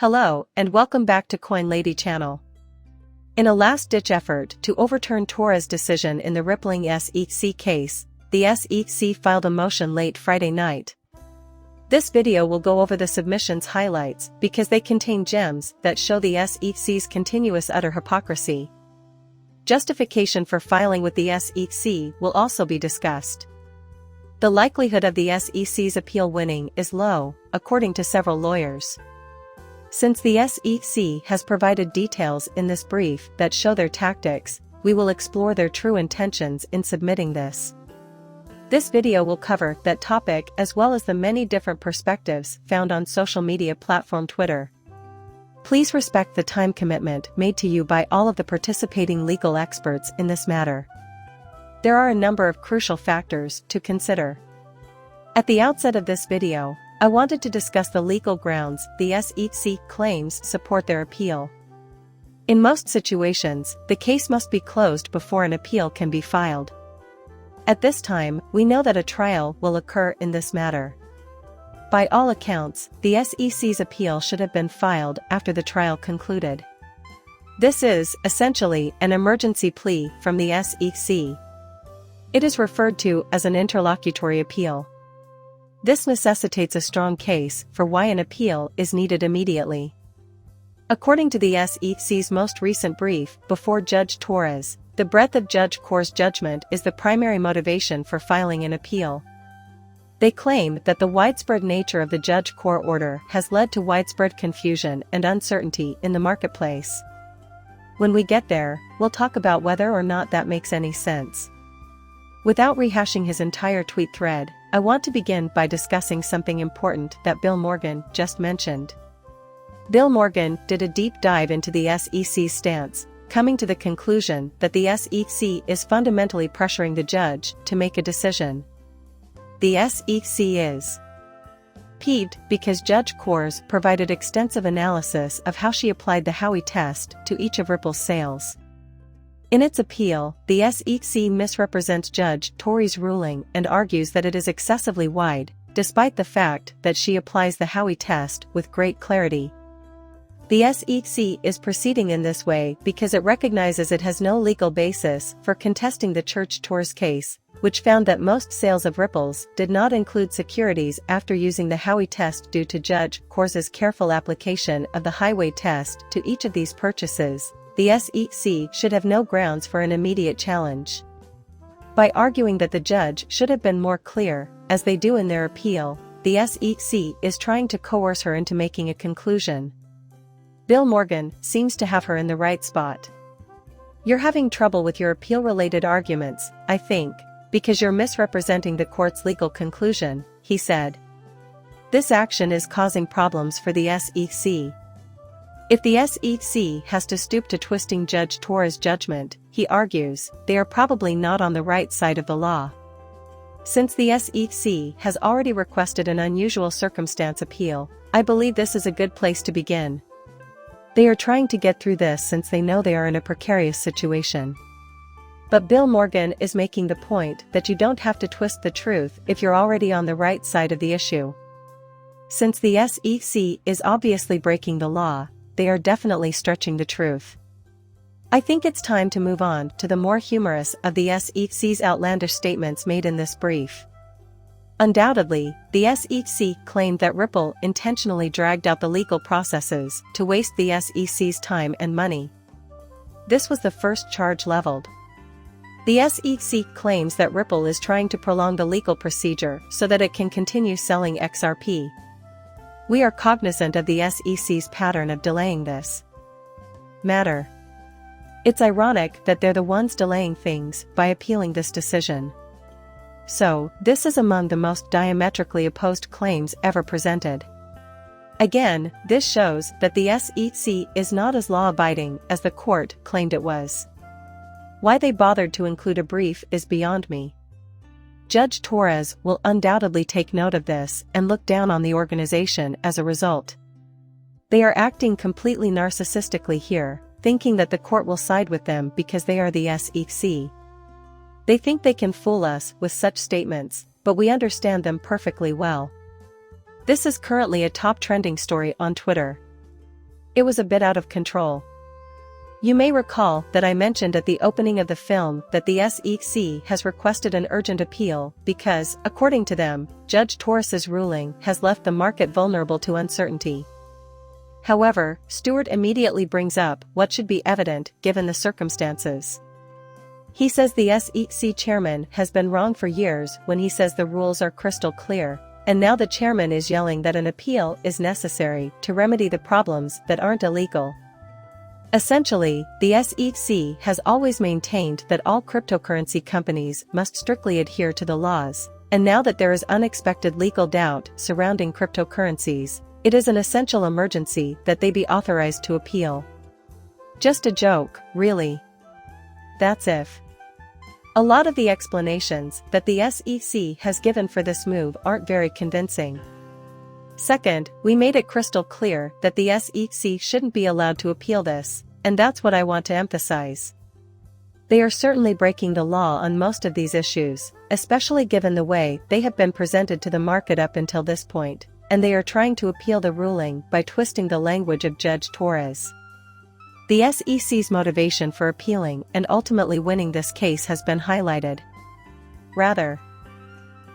Hello, and welcome back to Coin Lady channel. In a last-ditch effort to overturn Torres' decision in the rippling SEC case, the SEC filed a motion late Friday night. This video will go over the submission's highlights because they contain gems that show the SEC's continuous utter hypocrisy. Justification for filing with the SEC will also be discussed. The likelihood of the SEC's appeal winning is low, according to several lawyers. Since the SEC has provided details in this brief that show their tactics, we will explore their true intentions in submitting this. This video will cover that topic as well as the many different perspectives found on social media platform Twitter. Please respect the time commitment made to you by all of the participating legal experts in this matter. There are a number of crucial factors to consider. At the outset of this video, I wanted to discuss the legal grounds the SEC claims support their appeal. In most situations, the case must be closed before an appeal can be filed. At this time, we know that a trial will occur in this matter. By all accounts, the SEC's appeal should have been filed after the trial concluded. This is, essentially, an emergency plea from the SEC. It is referred to as an interlocutory appeal. This necessitates a strong case for why an appeal is needed immediately. According to the SEC's most recent brief before Judge Torres, the breadth of Judge Corr's judgment is the primary motivation for filing an appeal. They claim that the widespread nature of the Judge Corr order has led to widespread confusion and uncertainty in the marketplace. When we get there, we'll talk about whether or not that makes any sense. Without rehashing his entire tweet thread, I want to begin by discussing something important that Bill Morgan just mentioned. Bill Morgan did a deep dive into the SEC's stance, coming to the conclusion that the SEC is fundamentally pressuring the judge to make a decision. The SEC is peeved because Judge Corrs provided extensive analysis of how she applied the Howey test to each of Ripple's sales. In its appeal, the SEC misrepresents Judge Torres' ruling and argues that it is excessively wide, despite the fact that she applies the Howey test with great clarity. The SEC is proceeding in this way because it recognizes it has no legal basis for contesting the Church Torres case, which found that most sales of Ripples did not include securities after using the Howey test due to Judge Corrs' careful application of the Howey test to each of these purchases. The SEC should have no grounds for an immediate challenge. By arguing that the judge should have been more clear, as they do in their appeal, the SEC is trying to coerce her into making a conclusion. Bill Morgan seems to have her in the right spot. You're having trouble with your appeal-related arguments, I think, because you're misrepresenting the court's legal conclusion, he said. This action is causing problems for the SEC. If the SEC has to stoop to twisting Judge Torres' judgment, he argues, they are probably not on the right side of the law. Since the SEC has already requested an unusual circumstance appeal, I believe this is a good place to begin. They are trying to get through this since they know they are in a precarious situation. But Bill Morgan is making the point that you don't have to twist the truth if you're already on the right side of the issue. Since the SEC is obviously breaking the law, they are definitely stretching the truth. I think it's time to move on to the more humorous of the SEC's outlandish statements made in this brief. Undoubtedly, the SEC claimed that Ripple intentionally dragged out the legal processes to waste the SEC's time and money. This was the first charge leveled. The SEC claims that Ripple is trying to prolong the legal procedure so that it can continue selling XRP. We are cognizant of the SEC's pattern of delaying this matter. It's ironic that they're the ones delaying things by appealing this decision. So, this is among the most diametrically opposed claims ever presented. Again, this shows that the SEC is not as law-abiding as the court claimed it was. Why they bothered to include a brief is beyond me. Judge Torres will undoubtedly take note of this and look down on the organization as a result. They are acting completely narcissistically here, thinking that the court will side with them because they are the SEC. They think they can fool us with such statements, but we understand them perfectly well. This is currently a top trending story on Twitter. It was a bit out of control. You may recall that I mentioned at the opening of the film that the SEC has requested an urgent appeal because, according to them, Judge Torres's ruling has left the market vulnerable to uncertainty. However, Stewart immediately brings up what should be evident given the circumstances. He says the SEC chairman has been wrong for years when he says the rules are crystal clear, and now the chairman is yelling that an appeal is necessary to remedy the problems that aren't illegal. Essentially, the SEC has always maintained that all cryptocurrency companies must strictly adhere to the laws, and now that there is unexpected legal doubt surrounding cryptocurrencies, it is an essential emergency that they be authorized to appeal. Just a joke, really. That's if. A lot of the explanations that the SEC has given for this move aren't very convincing. Second, we made it crystal clear that the SEC shouldn't be allowed to appeal this, and that's what I want to emphasize. They are certainly breaking the law on most of these issues, especially given the way they have been presented to the market up until this point, and they are trying to appeal the ruling by twisting the language of Judge Torres. The SEC's motivation for appealing and ultimately winning this case has been highlighted. Rather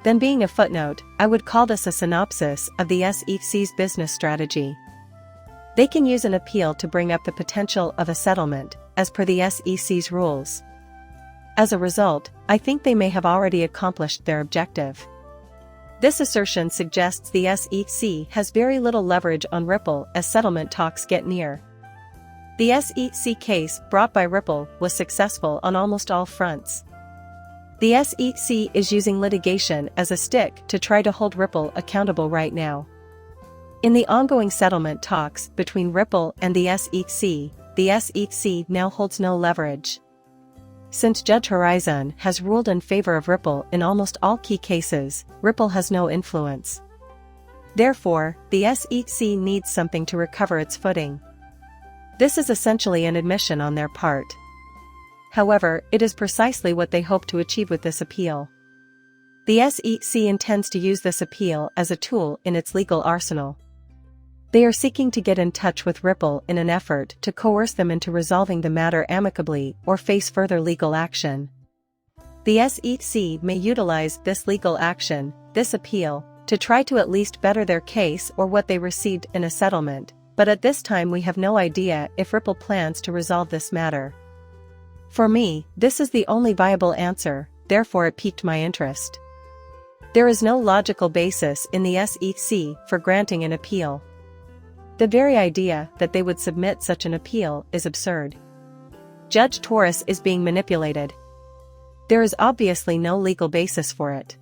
than being a footnote, I would call this a synopsis of the SEC's business strategy. They can use an appeal to bring up the potential of a settlement, as per the SEC's rules. As a result, I think they may have already accomplished their objective. This assertion suggests the SEC has very little leverage on Ripple as settlement talks get near. The SEC case brought by Ripple was successful on almost all fronts. The SEC is using litigation as a stick to try to hold Ripple accountable right now. In the ongoing settlement talks between Ripple and the SEC now holds no leverage. Since Judge Horizon has ruled in favor of Ripple in almost all key cases, Ripple has no influence. Therefore, the SEC needs something to recover its footing. This is essentially an admission on their part. However, it is precisely what they hope to achieve with this appeal. The SEC intends to use this appeal as a tool in its legal arsenal. They are seeking to get in touch with Ripple in an effort to coerce them into resolving the matter amicably or face further legal action. The SEC may utilize this legal action, this appeal, to try to at least better their case or what they received in a settlement, but at this time we have no idea if Ripple plans to resolve this matter. For me, this is the only viable answer, therefore it piqued my interest. There is no logical basis in the SEC for granting an appeal. The very idea that they would submit such an appeal is absurd. Judge Torres is being manipulated. There is obviously no legal basis for it.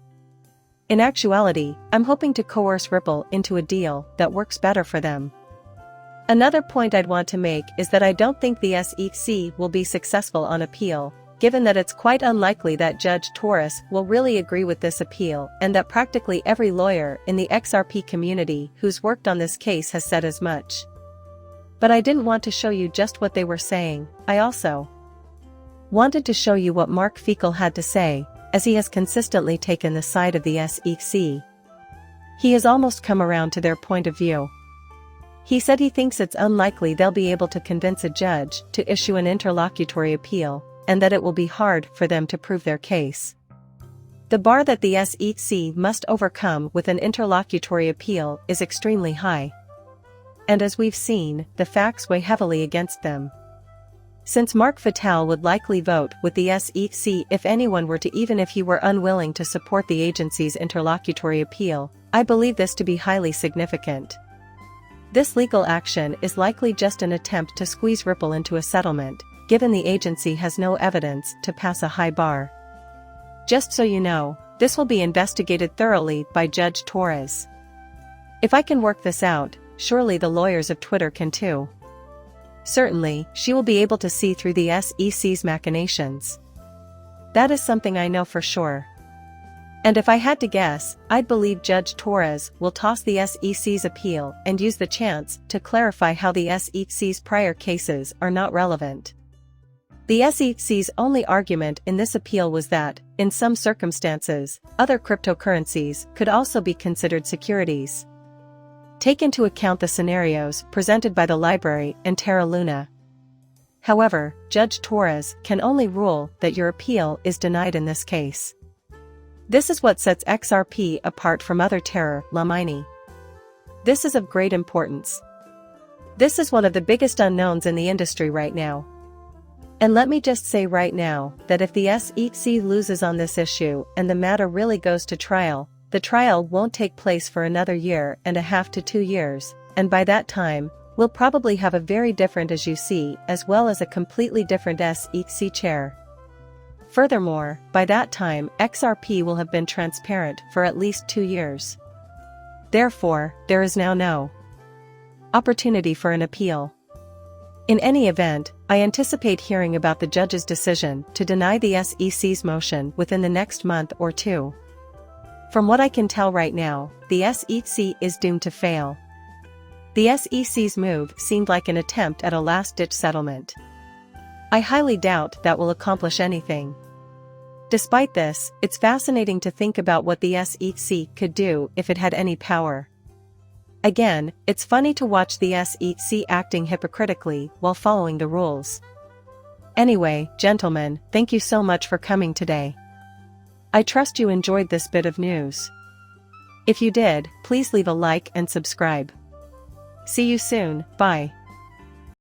In actuality, I'm hoping to coerce Ripple into a deal that works better for them. Another point I'd want to make is that I don't think the SEC will be successful on appeal, given that it's quite unlikely that Judge Torres will really agree with this appeal and that practically every lawyer in the XRP community who's worked on this case has said as much. But I didn't want to show you just what they were saying, I also wanted to show you what Mark Fecal had to say, as he has consistently taken the side of the SEC. He has almost come around to their point of view. He said he thinks it's unlikely they'll be able to convince a judge to issue an interlocutory appeal, and that it will be hard for them to prove their case. The bar that the SEC must overcome with an interlocutory appeal is extremely high. And as we've seen, the facts weigh heavily against them. Since Mark Fecal would likely vote with the SEC if anyone were to, even if he were unwilling to support the agency's interlocutory appeal, I believe this to be highly significant. This legal action is likely just an attempt to squeeze Ripple into a settlement, given the agency has no evidence to pass a high bar. Just so you know, this will be investigated thoroughly by Judge Torres. If I can work this out, surely the lawyers of Twitter can too. Certainly, she will be able to see through the SEC's machinations. That is something I know for sure. And if I had to guess, I'd believe Judge Torres will toss the SEC's appeal and use the chance to clarify how the SEC's prior cases are not relevant. The SEC's only argument in this appeal was that, in some circumstances, other cryptocurrencies could also be considered securities. take into account the scenarios presented by the library and Terra Luna. However, Judge Torres can only rule that your appeal is denied in this case. This is what sets XRP apart from other Terra Luna. This is of great importance. This is one of the biggest unknowns in the industry right now. And let me just say right now that if the SEC loses on this issue and the matter really goes to trial, the trial won't take place for another 1.5 to 2 years, and by that time, we'll probably have a very different SEC as well as a completely different SEC chair. Furthermore, by that time, XRP will have been transparent for at least 2 years. Therefore, there is now no opportunity for an appeal. In any event, I anticipate hearing about the judge's decision to deny the SEC's motion within the next month or two. From what I can tell right now, the SEC is doomed to fail. The SEC's move seemed like an attempt at a last-ditch settlement. I highly doubt that will accomplish anything. Despite this, it's fascinating to think about what the SEC could do if it had any power. Again, it's funny to watch the SEC acting hypocritically while following the rules. Anyway, gentlemen, thank you so much for coming today. I trust you enjoyed this bit of news. If you did, please leave a like and subscribe. See you soon, bye.